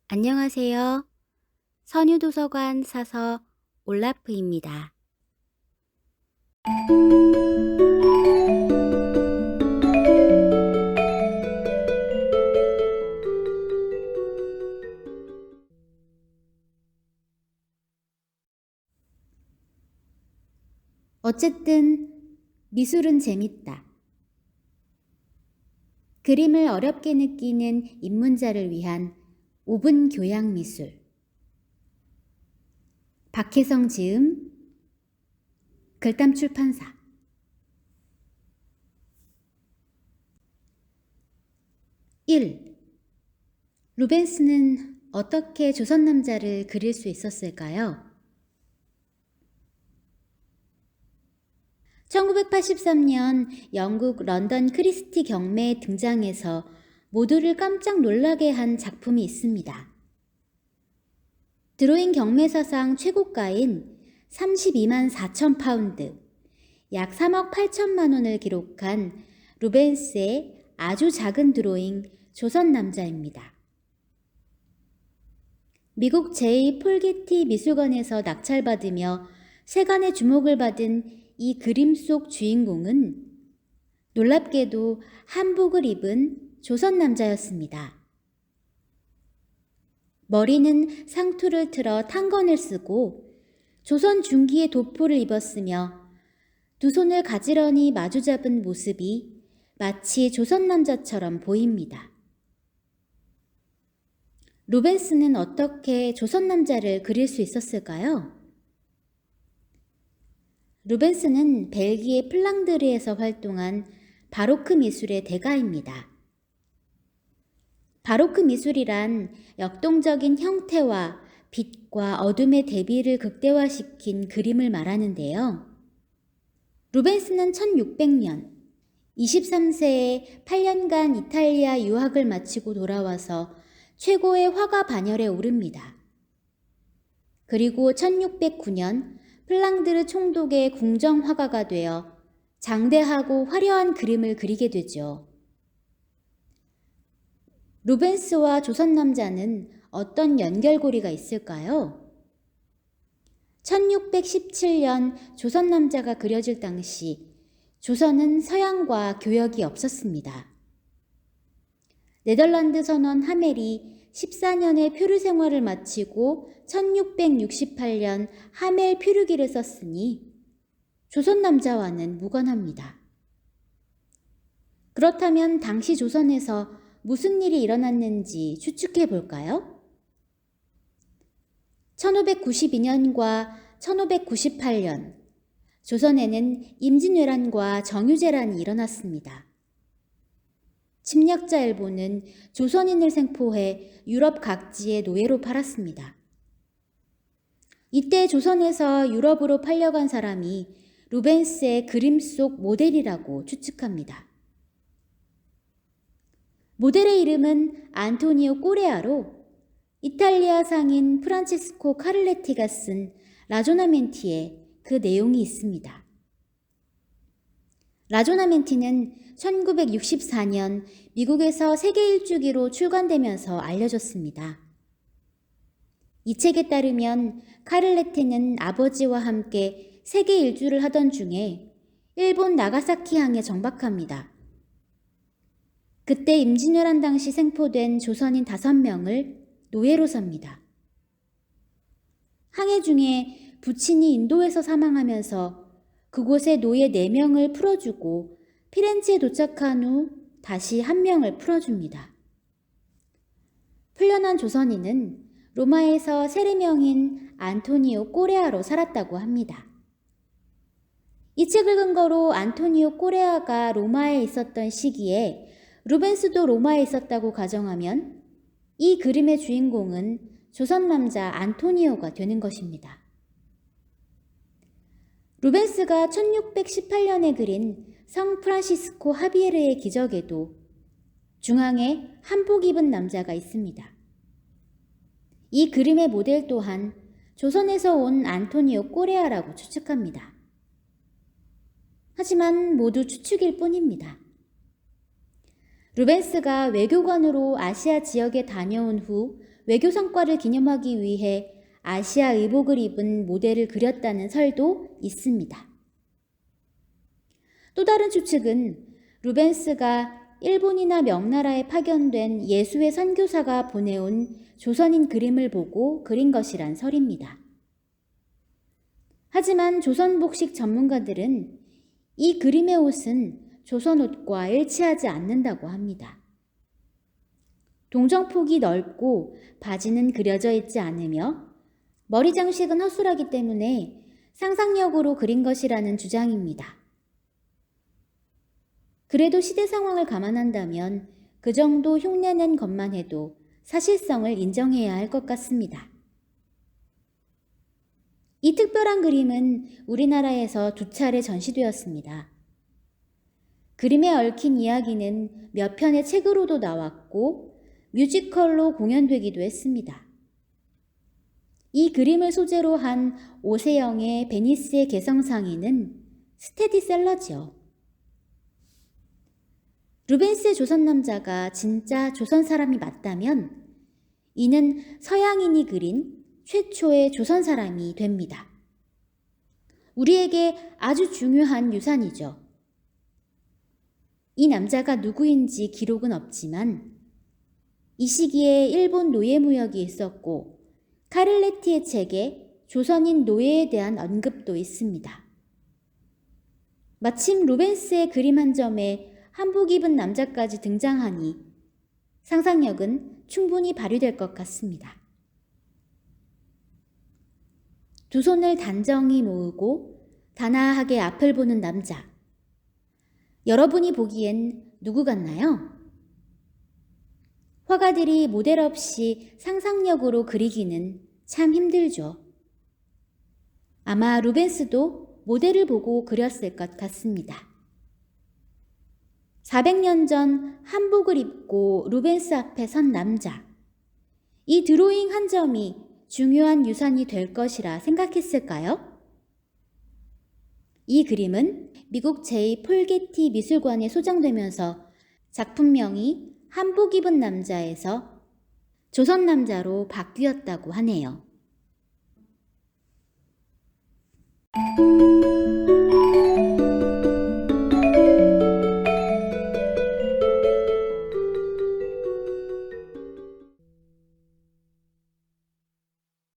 안녕하세요. 선유도서관 사서 올라프입니다. 어쨌든 미술은 재밌다. 그림을 어렵게 느끼는 입문자를 위한 5분 교양 미술. 박혜성 지음, 글담 출판사. 1. 루벤스는 어떻게 조선 남자를 그릴 수 있었을까요? 1983년 영국 런던 크리스티 경매에 등장해서 모두를 깜짝 놀라게 한 작품이 있습니다. 드로잉 경매사상 최고가인 32만 4천 파운드, 약 3억 8천만 원을 기록한 루벤스의 아주 작은 드로잉 조선 남자입니다. 미국 제2폴 게티 미술관에서 낙찰받으며 세간의 주목을 받은 이 그림 속 주인공은 놀랍게도 한복을 입은 조선 남자였습니다. 머리는 상투를 틀어 탄건을 쓰고 조선 중기의 도포를 입었으며 두 손을 가지런히 마주잡은 모습이 마치 조선 남자처럼 보입니다. 루벤스는 어떻게 조선 남자를 그릴 수 있었을까요? 루벤스는 벨기에 플랑드르에서 활동한 바로크 미술의 대가입니다. 바로크 미술이란 역동적인 형태와 빛과 어둠의 대비를 극대화시킨 그림을 말하는데요. 루벤스는 1600년 23세에 8년간 이탈리아 유학을 마치고 돌아와서 최고의 화가 반열에 오릅니다. 그리고 1609년 플랑드르 총독의 궁정 화가가 되어 장대하고 화려한 그림을 그리게 되죠. 루벤스와 조선 남자는 어떤 연결고리가 있을까요? 1617년 조선 남자가 그려질 당시 조선은 서양과 교역이 없었습니다. 네덜란드 선원 하멜이 14년의 표류 생활을 마치고 1668년 하멜 표류기를 썼으니 조선 남자와는 무관합니다. 그렇다면 당시 조선에서 무슨 일이 일어났는지 추측해 볼까요? 1592년과 1598년 조선에는 임진왜란과 정유재란이 일어났습니다. 침략자 일본은 조선인을 생포해 유럽 각지에 노예로 팔았습니다. 이때 조선에서 유럽으로 팔려간 사람이 루벤스의 그림 속 모델이라고 추측합니다. 모델의 이름은 안토니오 꼬레아로 이탈리아 상인 프란체스코 카를레티가 쓴 라조나멘티에 그 내용이 있습니다. 라조나멘티는 1964년 미국에서 세계 일주기로 출간되면서 알려졌습니다. 이 책에 따르면 카를레티는 아버지와 함께 세계 일주를 하던 중에 일본 나가사키항에 정박합니다. 그때 임진왜란 당시 생포된 조선인 5명을 노예로 삽니다. 항해 중에 부친이 인도에서 사망하면서 그곳에 노예 4명을 풀어주고 피렌체에 도착한 후 다시 1명을 풀어줍니다. 풀려난 조선인은 로마에서 세례명인 안토니오 꼬레아로 살았다고 합니다. 이 책을 근거로 안토니오 꼬레아가 로마에 있었던 시기에 루벤스도 로마에 있었다고 가정하면 이 그림의 주인공은 조선 남자 안토니오가 되는 것입니다. 루벤스가 1618년에 그린 성 프란시스코 하비에르의 기적에도 중앙에 한복 입은 남자가 있습니다. 이 그림의 모델 또한 조선에서 온 안토니오 꼬레아라고 추측합니다. 하지만 모두 추측일 뿐입니다. 루벤스가 외교관으로 아시아 지역에 다녀온 후 외교 성과를 기념하기 위해 아시아 의복을 입은 모델을 그렸다는 설도 있습니다. 또 다른 추측은 루벤스가 일본이나 명나라에 파견된 예수의 선교사가 보내온 조선인 그림을 보고 그린 것이란 설입니다. 하지만 조선복식 전문가들은 이 그림의 옷은 조선 옷과 일치하지 않는다고 합니다. 동정폭이 넓고 바지는 그려져 있지 않으며 머리 장식은 허술하기 때문에 상상력으로 그린 것이라는 주장입니다. 그래도 시대 상황을 감안한다면 그 정도 흉내낸 것만 해도 사실성을 인정해야 할 것 같습니다. 이 특별한 그림은 우리나라에서 2차례 전시되었습니다. 그림에 얽힌 이야기는 몇 편의 책으로도 나왔고 뮤지컬로 공연되기도 했습니다. 이 그림을 소재로 한 오세영의 베니스의 개성상인은 스테디셀러지요. 루벤스의 조선 남자가 진짜 조선 사람이 맞다면 이는 서양인이 그린 최초의 조선 사람이 됩니다. 우리에게 아주 중요한 유산이죠. 이 남자가 누구인지 기록은 없지만 이 시기에 일본 노예 무역이 있었고 카를레티의 책에 조선인 노예에 대한 언급도 있습니다. 마침 루벤스의 그림 한 점에 한복 입은 남자까지 등장하니 상상력은 충분히 발휘될 것 같습니다. 두 손을 단정히 모으고 단아하게 앞을 보는 남자. 여러분이 보기엔 누구 같나요? 화가들이 모델 없이 상상력으로 그리기는 참 힘들죠. 아마 루벤스도 모델을 보고 그렸을 것 같습니다. 400년 전 한복을 입고 루벤스 앞에 선 남자. 이 드로잉 한 점이 중요한 유산이 될 것이라 생각했을까요? 이 그림은 미국 제2폴 게티 미술관에 소장되면서 작품명이 한복 입은 남자에서 조선 남자로 바뀌었다고 하네요.